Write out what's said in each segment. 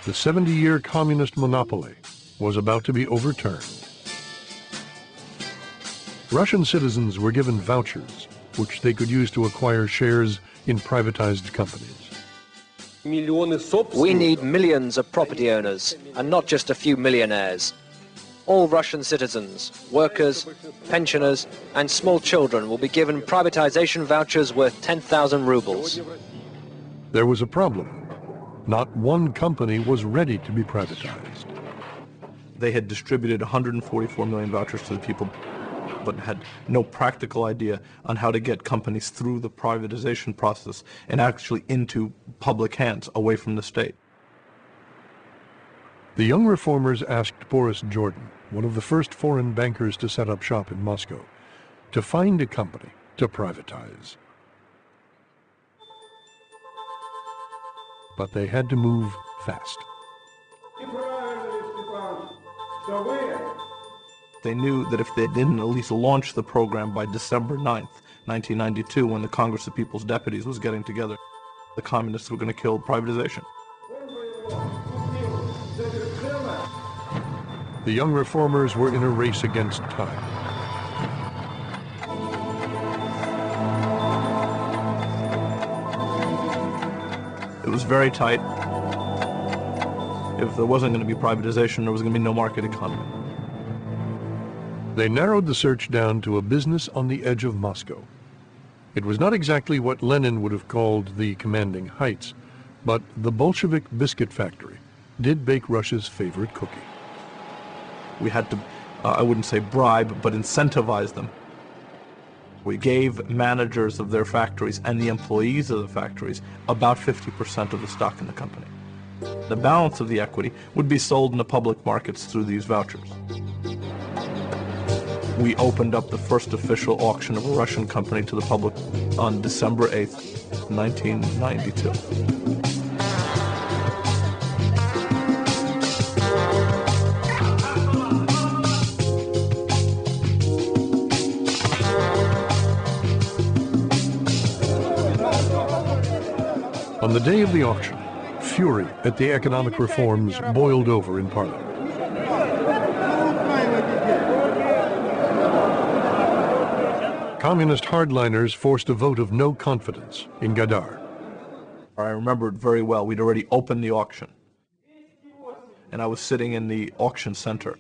The 70-year communist monopoly was about to be overturned. Russian citizens were given vouchers, which they could use to acquire shares in privatized companies. We need millions of property owners, and not just a few millionaires. All Russian citizens, workers, pensioners, and small children will be given privatization vouchers worth 10,000 rubles. There was a problem. Not one company was ready to be privatized. They had distributed 144 million vouchers to the people, but had no practical idea on how to get companies through the privatization process and actually into public hands, away from the state. The young reformers asked Boris Jordan, one of the first foreign bankers to set up shop in Moscow, to find a company to privatize. But they had to move fast. They knew that if they didn't at least launch the program by December 9th, 1992, when the Congress of People's Deputies was getting together, the communists were going to kill privatization. The young reformers were in a race against time. It was very tight. If there wasn't going to be privatization, there was going to be no market economy. They narrowed the search down to a business on the edge of Moscow. It was not exactly what Lenin would have called the commanding heights, but the Bolshevik biscuit factory did bake Russia's favorite cookie. We had to, I wouldn't say bribe, but incentivize them. We gave managers of their factories and the employees of the factories about 50% of the stock in the company. The balance of the equity would be sold in the public markets through these vouchers. We opened up the first official auction of a Russian company to the public on December 8th, 1992. On the day of the auction, fury at the economic reforms boiled over in Parliament. Communist hardliners forced a vote of no confidence in Gaidar. I remember it very well. We'd already opened the auction, and I was sitting in the auction center.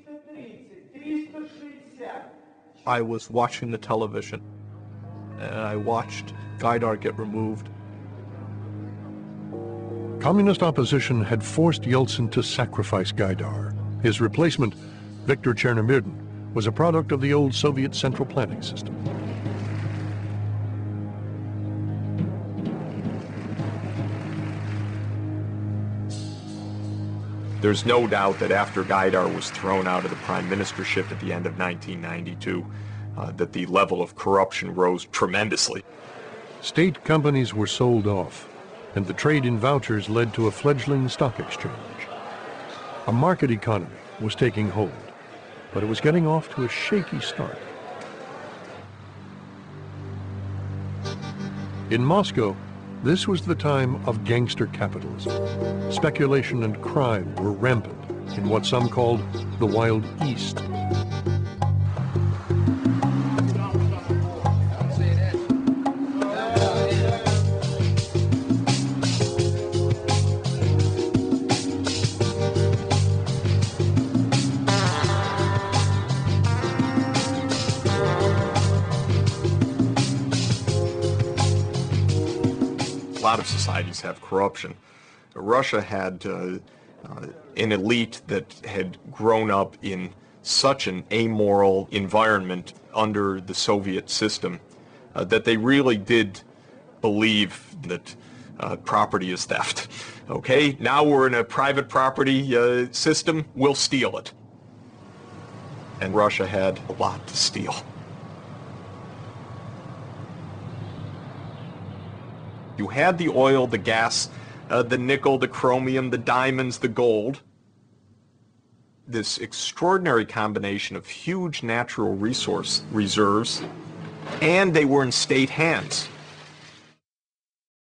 I was watching the television, and I watched Gaidar get removed. Communist opposition had forced Yeltsin to sacrifice Gaidar. His replacement, Viktor Chernomyrdin, was a product of the old Soviet central planning system. There's no doubt that after Gaidar was thrown out of the prime ministership at the end of 1992, that the level of corruption rose tremendously. State companies were sold off, and the trade in vouchers led to a fledgling stock exchange. A market economy was taking hold, but it was getting off to a shaky start. In Moscow, this was the time of gangster capitalism. Speculation and crime were rampant in what some called the Wild East. A lot of societies have corruption. Russia had an elite that had grown up in such an amoral environment under the Soviet system that they really did believe that property is theft. Okay, now we're in a private property system, we'll steal it. And Russia had a lot to steal. You had the oil, the gas, the nickel, the chromium, the diamonds, the gold. This extraordinary combination of huge natural resource reserves, and they were in state hands.